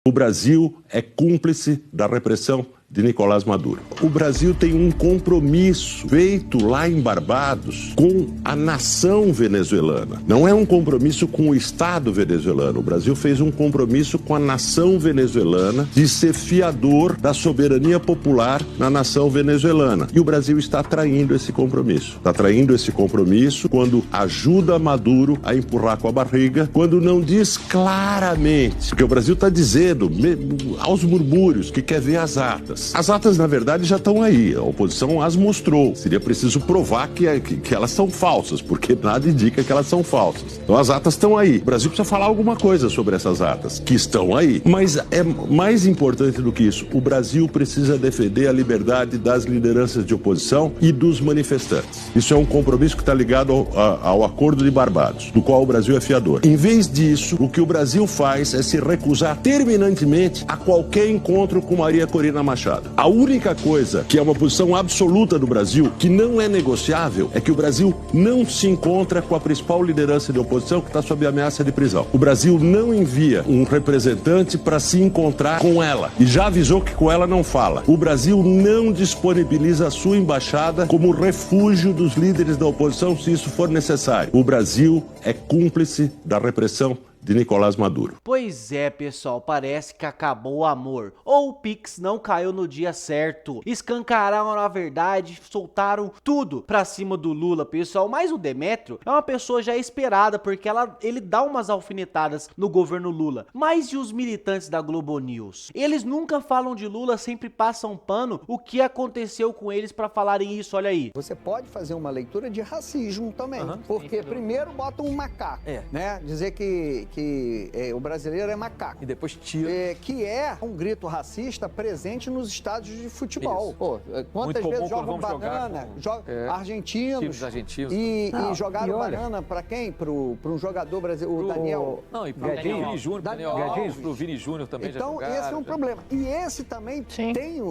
O Brasil é cúmplice da repressão de Nicolás Maduro. O Brasil tem um compromisso feito lá em Barbados com a nação venezuelana. Não é um compromisso com o Estado venezuelano. O Brasil fez um compromisso com a nação venezuelana de ser fiador da soberania popular na nação venezuelana. E o Brasil está traindo esse compromisso. Está traindo esse compromisso quando ajuda Maduro a empurrar com a barriga, quando não diz claramente, porque o Brasil está dizendo aos murmúrios que quer ver as atas. As atas, na verdade, já estão aí. A oposição as mostrou. Seria preciso provar que elas são falsas, porque nada indica que elas são falsas. Então as atas estão aí. O Brasil precisa falar alguma coisa sobre essas atas, que estão aí. Mas é mais importante do que isso. O Brasil precisa defender a liberdade das lideranças de oposição e dos manifestantes. Isso é um compromisso que está ligado ao Acordo de Barbados, do qual o Brasil é fiador. Em vez disso, o que o Brasil faz é se recusar terminantemente a qualquer encontro com Maria Corina Machado. A única coisa que é uma posição absoluta do Brasil, que não é negociável, é que o Brasil não se encontra com a principal liderança de oposição que está sob ameaça de prisão. O Brasil não envia um representante para se encontrar com ela e já avisou que com ela não fala. O Brasil não disponibiliza a sua embaixada como refúgio dos líderes da oposição se isso for necessário. O Brasil é cúmplice da repressão de Nicolás Maduro. Pois é, pessoal, parece que acabou o amor. Ou o Pix não caiu no dia certo. Escancararam a verdade, soltaram tudo pra cima do Lula, pessoal. Mas o Demétrio é uma pessoa já esperada, porque ele dá umas alfinetadas no governo Lula. Mas e os militantes da Globo News? Eles nunca falam de Lula, sempre passam pano. O que aconteceu com eles pra falarem isso? Olha aí. Você pode fazer uma leitura de racismo também, porque primeiro botam um macaco, né? Dizer que o brasileiro é macaco. E depois tira. Que é um grito racista presente nos estádios de futebol. Pô, quantas muito vezes comum jogam banana? Argentinos. Argentinos. E jogaram banana pra quem? Pro um jogador brasileiro, o Daniel. Não, e pro Vini Júnior, pro Vini Júnior também já jogaram. Então, esse é um problema. E esse também tem,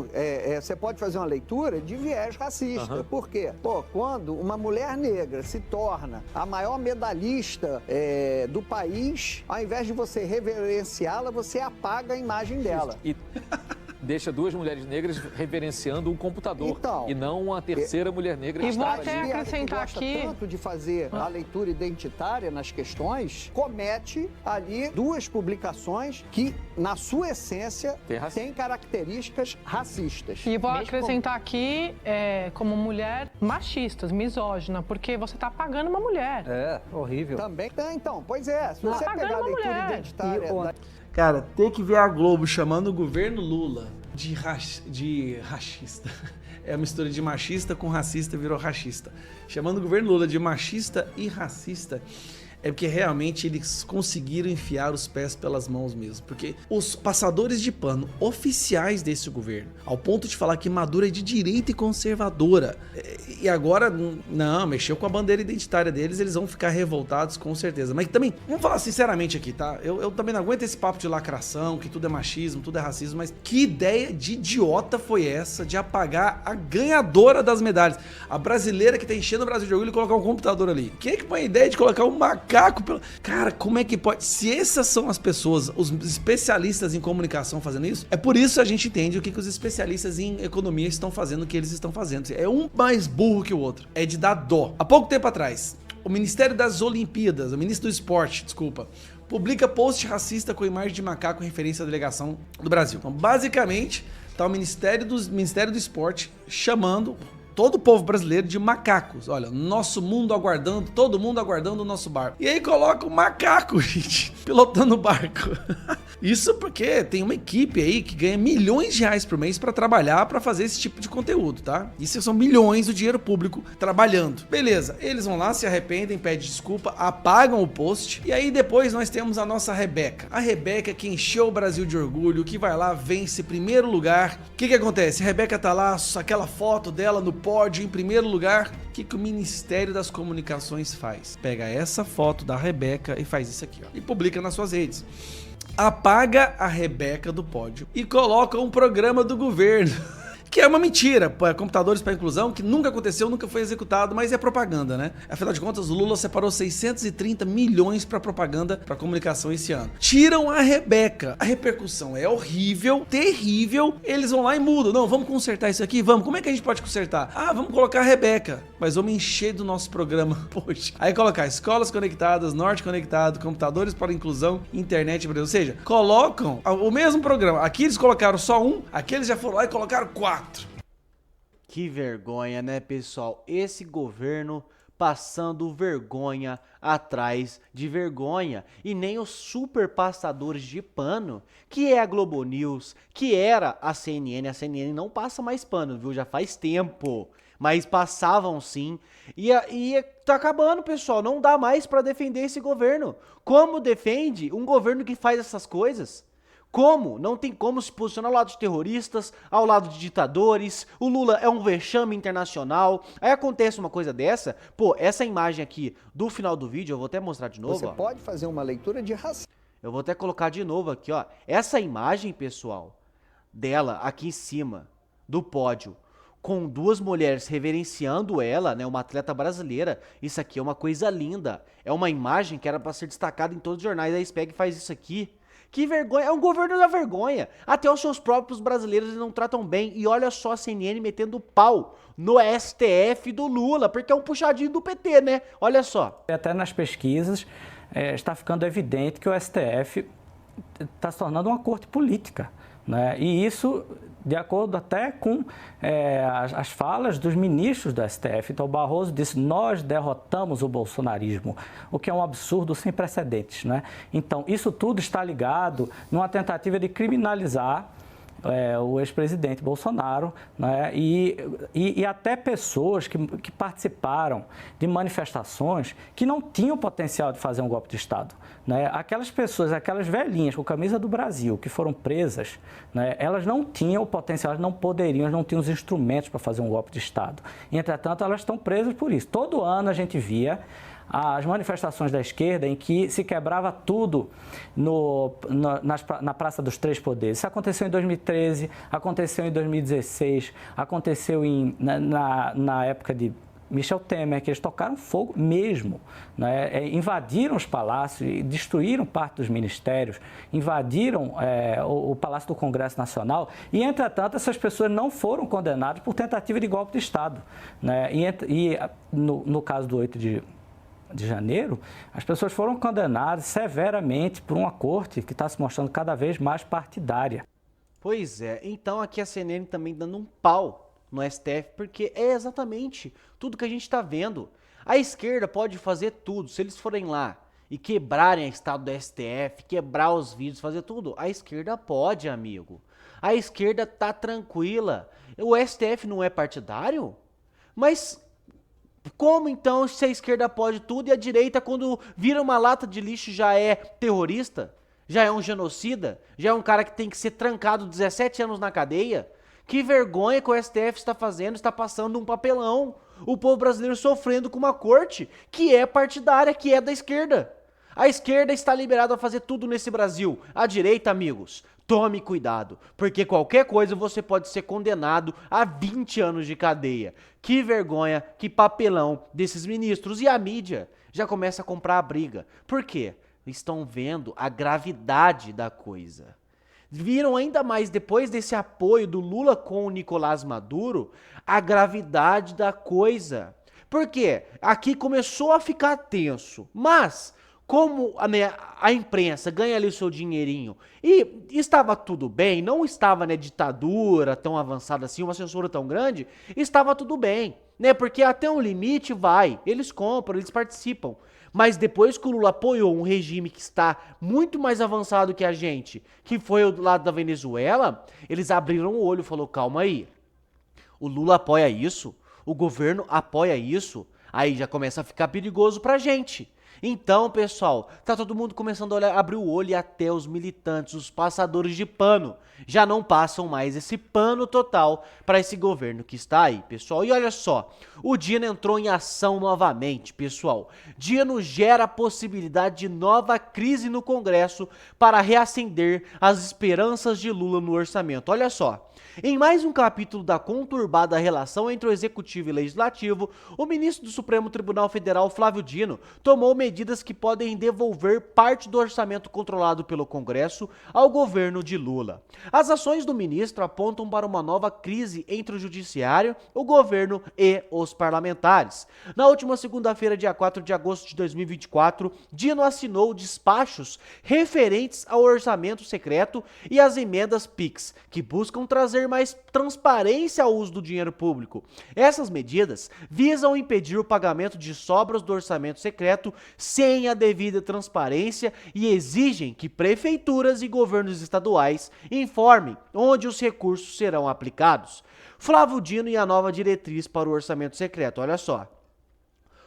você pode fazer uma leitura de viés racista. Por quê? Pô, quando uma mulher negra se torna a maior medalhista do país, ao invés de você reverenciá-la, você apaga a imagem dela. E deixa duas mulheres negras reverenciando um computador. Então, e não uma terceira mulher negra. E vou até acrescentar aqui... tanto de fazer a leitura identitária nas questões, comete ali duas publicações que, na sua essência, têm características racistas. E vou acrescentar aqui, como mulher, machistas, misógina, porque você está apagando uma mulher. É, horrível. Também tem, então. Pois é, se você pegar a leitura identitária... Cara, tem que ver a Globo chamando o governo Lula de rachista. É a mistura de machista com racista, virou rachista. Chamando o governo Lula de machista e racista é porque realmente eles conseguiram enfiar os pés pelas mãos mesmo. Porque os passadores de pano oficiais desse governo, ao ponto de falar que Maduro é de direita e conservadora, e agora, não, mexeu com a bandeira identitária deles, eles vão ficar revoltados com certeza. Mas também, vamos falar sinceramente aqui, tá? Eu também não aguento esse papo de lacração, que tudo é machismo, tudo é racismo, mas que ideia de idiota foi essa de apagar a ganhadora das medalhas? A brasileira que tá enchendo o Brasil de orgulho e colocar um computador ali. Quem é que põe a ideia de colocar um macaco? Cara, como é que pode? Se essas são as pessoas, os especialistas em comunicação fazendo isso, é por isso a gente entende o que os especialistas em economia estão fazendo o que eles estão fazendo. É um mais burro que o outro. É de dar dó. Há pouco tempo atrás, o Ministério das Olimpíadas, o Ministro do Esporte, publica post racista com imagem de macaco em referência à delegação do Brasil. Então, basicamente, tá o Ministério do Esporte chamando todo o povo brasileiro de macacos. Olha, nosso mundo aguardando, todo mundo aguardando o nosso barco. E aí coloca o macaco, gente, pilotando o barco. Isso porque tem uma equipe aí que ganha milhões de reais por mês pra trabalhar, pra fazer esse tipo de conteúdo, tá? Isso são milhões do dinheiro público trabalhando. Beleza, eles vão lá, se arrependem, pedem desculpa, apagam o post. E aí depois nós temos a nossa Rebeca. A Rebeca que encheu o Brasil de orgulho, que vai lá, vence primeiro lugar. O que acontece? A Rebeca tá lá, aquela foto dela no pódio em primeiro lugar. O que o Ministério das Comunicações faz? Pega essa foto da Rebeca e faz isso aqui, ó, e publica nas suas redes. Apaga a Rebeca do pódio e coloca um programa do governo que é uma mentira, computadores para inclusão, que nunca aconteceu, nunca foi executado, mas é propaganda, né? Afinal de contas, o Lula separou 630 milhões para propaganda, para comunicação esse ano. Tiram a Rebeca, a repercussão é horrível, terrível, eles vão lá e mudam. Não, vamos consertar isso aqui, vamos. Como é que a gente pode consertar? Ah, vamos colocar a Rebeca, mas vamos encher do nosso programa, poxa. Aí colocar escolas conectadas, norte conectado, computadores para inclusão, internet, ou seja, colocam o mesmo programa. Aqui eles colocaram só um, aqui eles já foram lá e colocaram 4. Que vergonha, né, pessoal? Esse governo passando vergonha atrás de vergonha. E nem os super passadores de pano, que é a Globo News, que era a CNN não passa mais pano, viu? Já faz tempo. Mas passavam sim. E tá acabando, pessoal. Não dá mais pra defender esse governo. Como defende um governo que faz essas coisas? Como? Não tem como se posicionar ao lado de terroristas, ao lado de ditadores. O Lula é um vexame internacional. Aí acontece uma coisa dessa. Pô, essa imagem aqui do final do vídeo, eu vou até mostrar de novo. Você pode fazer uma leitura de racismo. Eu vou até colocar de novo aqui, ó. Essa imagem, pessoal, dela aqui em cima do pódio, com duas mulheres reverenciando ela, né, uma atleta brasileira. Isso aqui é uma coisa linda. É uma imagem que era para ser destacada em todos os jornais. A SPEG faz isso aqui. Que vergonha, é um governo da vergonha. Até os seus próprios brasileiros não tratam bem. E olha só a CNN metendo pau no STF do Lula, porque é um puxadinho do PT, né? Olha só. Até nas pesquisas está ficando evidente que o STF está se tornando uma corte política, né? E isso de acordo até com as falas dos ministros do STF. Então, o Barroso disse, nós derrotamos o bolsonarismo, o que é um absurdo sem precedentes, né? Então, isso tudo está ligado numa tentativa de criminalizar o ex-presidente Bolsonaro, né? E até pessoas que participaram de manifestações que não tinham potencial de fazer um golpe de Estado, né? Aquelas pessoas, aquelas velhinhas com camisa do Brasil que foram presas, né? Elas não tinham o potencial, elas não poderiam, elas não tinham os instrumentos para fazer um golpe de Estado. E, entretanto, elas estão presas por isso. Todo ano a gente via as manifestações da esquerda em que se quebrava tudo na Praça dos Três Poderes. Isso aconteceu em 2013, aconteceu em 2016, aconteceu na época de Michel Temer, que eles tocaram fogo mesmo, né? Invadiram os palácios, destruíram parte dos ministérios, invadiram o Palácio do Congresso Nacional e, entretanto, essas pessoas não foram condenadas por tentativa de golpe de Estado, né? E no caso do 8 de janeiro, as pessoas foram condenadas severamente por uma corte que está se mostrando cada vez mais partidária. Pois é, então aqui a CNN também dando um pau no STF, porque é exatamente tudo que a gente está vendo. A esquerda pode fazer tudo, se eles forem lá e quebrarem a estado do STF, quebrar os vídeos, fazer tudo, a esquerda pode, amigo. A esquerda tá tranquila. O STF não é partidário? Mas como então se a esquerda pode tudo e a direita, quando vira uma lata de lixo, já é terrorista? Já é um genocida? Já é um cara que tem que ser trancado 17 anos na cadeia? Que vergonha que o STF está fazendo, está passando um papelão. O povo brasileiro sofrendo com uma corte que é partidária, que é da esquerda. A esquerda está liberada a fazer tudo nesse Brasil. A direita, amigos, tome cuidado, porque qualquer coisa você pode ser condenado a 20 anos de cadeia. Que vergonha, que papelão desses ministros. E a mídia já começa a comprar a briga. Por quê? Estão vendo a gravidade da coisa. Viram ainda mais, depois desse apoio do Lula com o Nicolás Maduro, a gravidade da coisa. Por quê? Aqui começou a ficar tenso, mas como a imprensa ganha ali o seu dinheirinho e estava tudo bem, não estava, né, ditadura tão avançada assim, uma censura tão grande, estava tudo bem, né, porque até um limite vai, eles compram, eles participam. Mas depois que o Lula apoiou um regime que está muito mais avançado que a gente, que foi o do lado da Venezuela, eles abriram o olho e falaram, calma aí, o Lula apoia isso, o governo apoia isso, aí já começa a ficar perigoso pra gente. Então, pessoal, tá todo mundo começando a olhar, abrir o olho, e até os militantes, os passadores de pano, já não passam mais esse pano total para esse governo que está aí, pessoal. E olha só, o Dino entrou em ação novamente, pessoal. Dino gera a possibilidade de nova crise no Congresso para reacender as esperanças de Lula no orçamento. Olha só. Em mais um capítulo da conturbada relação entre o Executivo e o Legislativo, o ministro do Supremo Tribunal Federal, Flávio Dino, tomou medidas que podem devolver parte do orçamento controlado pelo Congresso ao governo de Lula. As ações do ministro apontam para uma nova crise entre o Judiciário, o governo e os parlamentares. Na última segunda-feira, dia 4 de agosto de 2024, Dino assinou despachos referentes ao orçamento secreto e às emendas PIX, que buscam trazer mais transparência ao uso do dinheiro público. Essas medidas visam impedir o pagamento de sobras do orçamento secreto sem a devida transparência e exigem que prefeituras e governos estaduais informem onde os recursos serão aplicados. Flávio Dino e a nova diretriz para o orçamento secreto, olha só.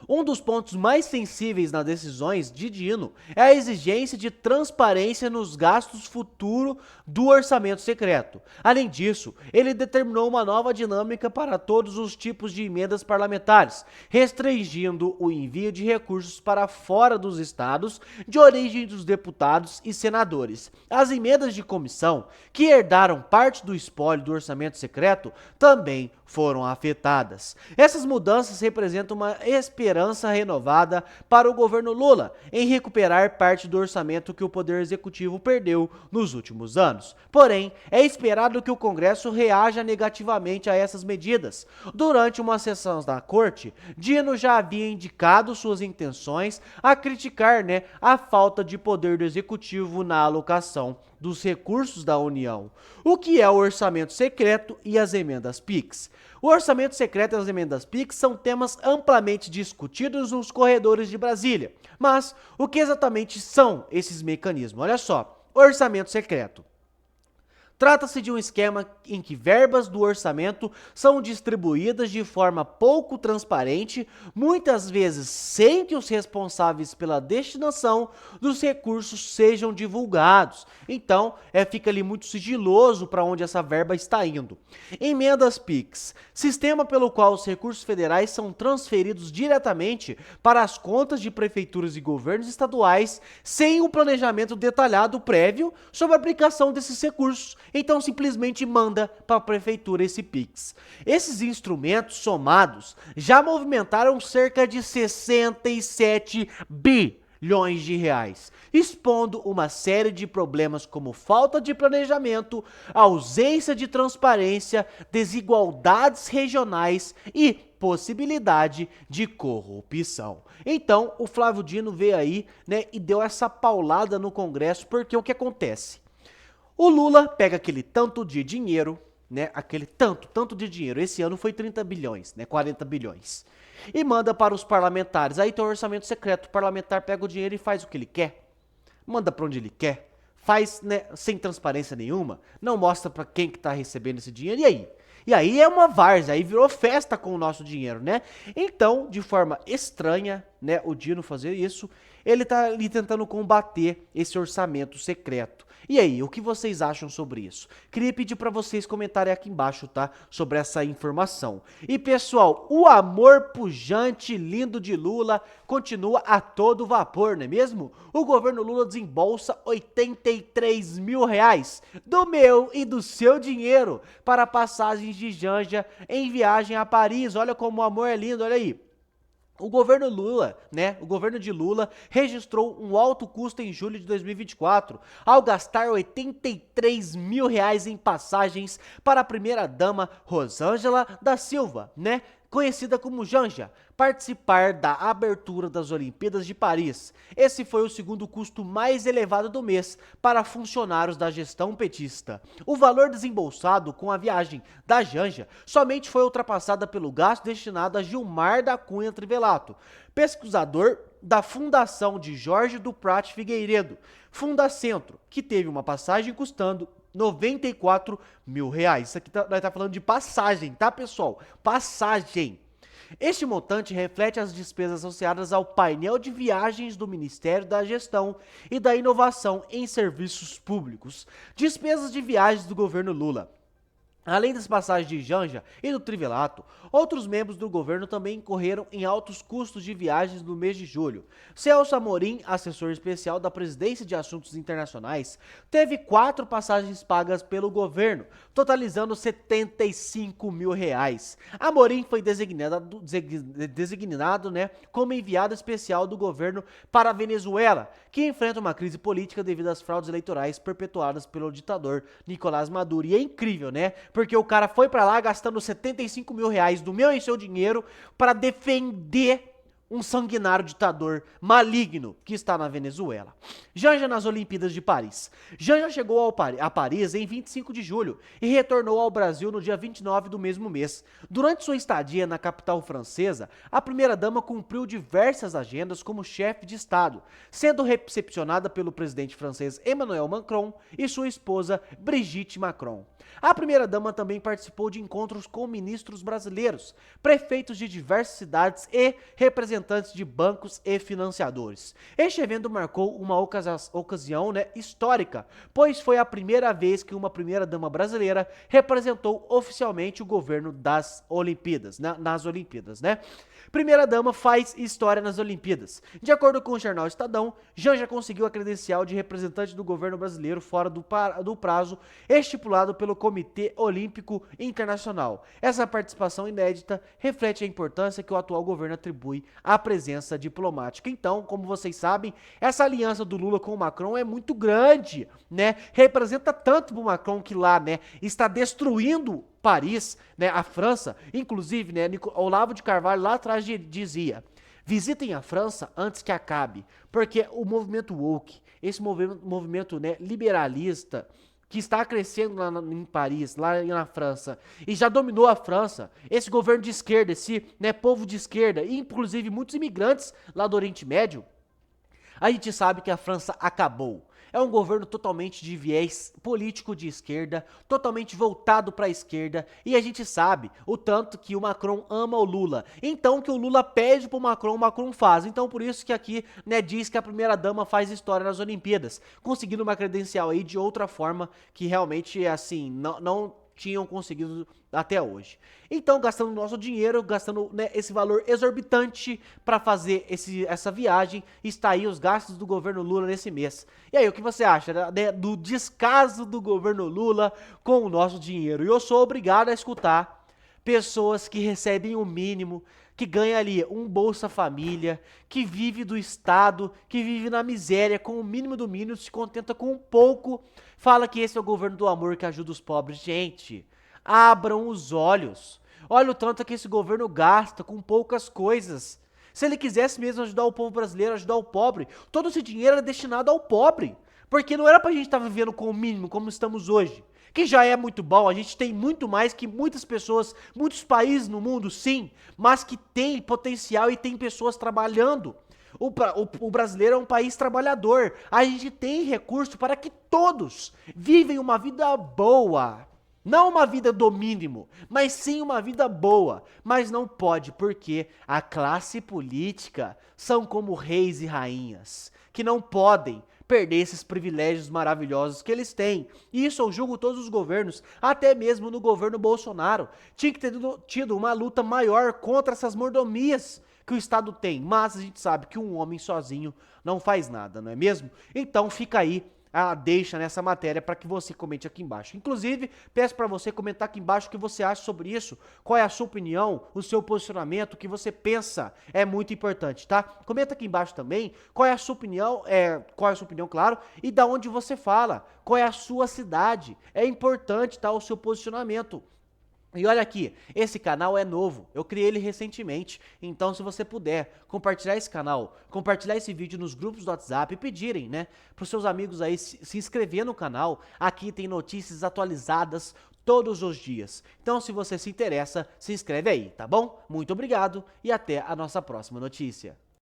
Um dos pontos mais sensíveis nas decisões de Dino é a exigência de transparência nos gastos futuros do orçamento secreto. Além disso, ele determinou uma nova dinâmica para todos os tipos de emendas parlamentares, restringindo o envio de recursos para fora dos estados de origem dos deputados e senadores. As emendas de comissão, que herdaram parte do espólio do orçamento secreto, também foram afetadas. Essas mudanças representam uma esperança renovada para o governo Lula em recuperar parte do orçamento que o Poder Executivo perdeu nos últimos anos. Porém, é esperado que o Congresso reaja negativamente a essas medidas. Durante uma sessão da Corte, Dino já havia indicado suas intenções a criticar, a falta de poder do Executivo na alocação dos recursos da União. O que é o orçamento secreto e as emendas PIX? O orçamento secreto e as emendas PIX são temas amplamente discutidos nos corredores de Brasília. Mas o que exatamente são esses mecanismos? Olha só, orçamento secreto. Trata-se de um esquema em que verbas do orçamento são distribuídas de forma pouco transparente, muitas vezes sem que os responsáveis pela destinação dos recursos sejam divulgados. Então, fica ali muito sigiloso para onde essa verba está indo. Emendas PIX, sistema pelo qual os recursos federais são transferidos diretamente para as contas de prefeituras e governos estaduais, sem um planejamento detalhado prévio sobre a aplicação desses recursos. Então simplesmente manda para a prefeitura esse PIX. Esses instrumentos somados já movimentaram cerca de 67 bilhões de reais, expondo uma série de problemas como falta de planejamento, ausência de transparência, desigualdades regionais e possibilidade de corrupção. Então o Flávio Dino veio aí, e deu essa paulada no Congresso, porque o que acontece? O Lula pega aquele tanto de dinheiro, aquele tanto de dinheiro, esse ano foi 30 bilhões, 40 bilhões, e manda para os parlamentares. Aí tem o orçamento secreto, o parlamentar pega o dinheiro e faz o que ele quer, manda para onde ele quer, faz sem transparência nenhuma, não mostra para quem que tá recebendo esse dinheiro, e aí? E aí é uma várzea, aí virou festa com o nosso dinheiro, Então, de forma estranha, o Dino fazer isso, ele tá ali tentando combater esse orçamento secreto. E aí, o que vocês acham sobre isso? Queria pedir para vocês comentarem aqui embaixo, tá? Sobre essa informação. E pessoal, o amor pujante, lindo de Lula continua a todo vapor, não é mesmo? O governo Lula desembolsa 83 mil reais do meu e do seu dinheiro para passagens de Janja em viagem a Paris. Olha como o amor é lindo, olha aí. O governo Lula, o governo de Lula registrou um alto custo em julho de 2024, ao gastar 83 mil reais em passagens para a primeira-dama Rosângela da Silva, conhecida como Janja, participar da abertura das Olimpíadas de Paris. Esse foi o segundo custo mais elevado do mês para funcionários da gestão petista. O valor desembolsado com a viagem da Janja somente foi ultrapassada pelo gasto destinado a Gilmar da Cunha Trivelato, pesquisador da Fundação de Jorge do Prat Figueiredo, Fundacentro, que teve uma passagem custando 94 mil reais. Isso aqui nós tá falando de passagem, tá, pessoal? Passagem. Este montante reflete as despesas associadas ao painel de viagens do Ministério da Gestão e da Inovação em Serviços Públicos, despesas de viagens do governo Lula. Além das passagens de Janja e do Trivelato, outros membros do governo também incorreram em altos custos de viagens no mês de julho. Celso Amorim, assessor especial da Presidência de Assuntos Internacionais, teve 4 passagens pagas pelo governo, totalizando R$75 mil. Amorim foi designado, como enviado especial do governo para a Venezuela, que enfrenta uma crise política devido às fraudes eleitorais perpetuadas pelo ditador Nicolás Maduro. E é incrível, né? Porque o cara foi pra lá gastando R$75 mil do meu e seu dinheiro para defender um sanguinário ditador maligno que está na Venezuela. Janja nas Olimpíadas de Paris. Janja chegou a Paris em 25 de julho e retornou ao Brasil no dia 29 do mesmo mês. Durante sua estadia na capital francesa, a primeira-dama cumpriu diversas agendas como chefe de Estado, sendo recepcionada pelo presidente francês Emmanuel Macron e sua esposa Brigitte Macron. A primeira-dama também participou de encontros com ministros brasileiros, prefeitos de diversas cidades e representantes de bancos e financiadores. Este evento marcou uma ocasião histórica, pois foi a primeira vez que uma primeira-dama brasileira representou oficialmente o governo das Olimpíadas, nas Olimpíadas, né? Primeira-dama faz história nas Olimpíadas. De acordo com o jornal Estadão, Janja conseguiu a credencial de representante do governo brasileiro fora do prazo estipulado pelo Comitê Olímpico Internacional. Essa participação inédita reflete a importância que o atual governo atribui à presença diplomática. Então, como vocês sabem, essa aliança do Lula com o Macron é muito grande, né? Representa tanto pro Macron que lá, né, está destruindo Paris, né, a França. Inclusive, né, Olavo de Carvalho lá atrás dizia: visitem a França antes que acabe, porque o movimento woke, esse movimento, né, liberalista, que está crescendo lá em Paris, lá na França, e já dominou a França, esse governo de esquerda, esse, né, povo de esquerda, e inclusive muitos imigrantes lá do Oriente Médio, a gente sabe que a França acabou. É um governo totalmente de viés político de esquerda, totalmente voltado para a esquerda, e a gente sabe o tanto que o Macron ama o Lula. Então, que o Lula pede pro Macron, o Macron faz. Então, por isso que aqui, né, diz que a primeira-dama faz história nas Olimpíadas, conseguindo uma credencial aí de outra forma que realmente, assim, não tinham conseguido até hoje. Então, gastando nosso dinheiro, gastando, né, esse valor exorbitante para fazer essa viagem, está aí os gastos do governo Lula nesse mês. E aí, o que você acha, né, do descaso do governo Lula com o nosso dinheiro? E eu sou obrigado a escutar pessoas que recebem o mínimo, que ganha ali um Bolsa Família, que vive do Estado, que vive na miséria, com o mínimo do mínimo, se contenta com um pouco, fala que esse é o governo do amor que ajuda os pobres. Gente, abram os olhos. Olha o tanto que esse governo gasta com poucas coisas. Se ele quisesse mesmo ajudar o povo brasileiro, ajudar o pobre, todo esse dinheiro era destinado ao pobre. Porque não era pra gente estar vivendo com o mínimo, como estamos hoje. Que já é muito bom, a gente tem muito mais que muitas pessoas, muitos países no mundo, sim, mas que tem potencial e tem pessoas trabalhando. O brasileiro é um país trabalhador, a gente tem recurso para que todos vivem uma vida boa. Não uma vida do mínimo, mas sim uma vida boa. Mas não pode, porque a classe política são como reis e rainhas, que não podem perder esses privilégios maravilhosos que eles têm. E isso eu julgo todos os governos, até mesmo no governo Bolsonaro. Tinha que ter tido uma luta maior contra essas mordomias que o Estado tem. Mas a gente sabe que um homem sozinho não faz nada, não é mesmo? Então fica aí a deixa nessa matéria para que você comente aqui embaixo. Inclusive, peço para você comentar aqui embaixo o que você acha sobre isso, qual é a sua opinião, o seu posicionamento, o que você pensa, é muito importante, tá? Comenta aqui embaixo também qual é a sua opinião, claro, e da onde você fala, qual é a sua cidade. É importante, tá, o seu posicionamento. E olha aqui, esse canal é novo, eu criei ele recentemente, então se você puder compartilhar esse canal, compartilhar esse vídeo nos grupos do WhatsApp e pedirem, né, pros seus amigos aí se inscrever no canal, aqui tem notícias atualizadas todos os dias. Então se você se interessa, se inscreve aí, tá bom? Muito obrigado e até a nossa próxima notícia.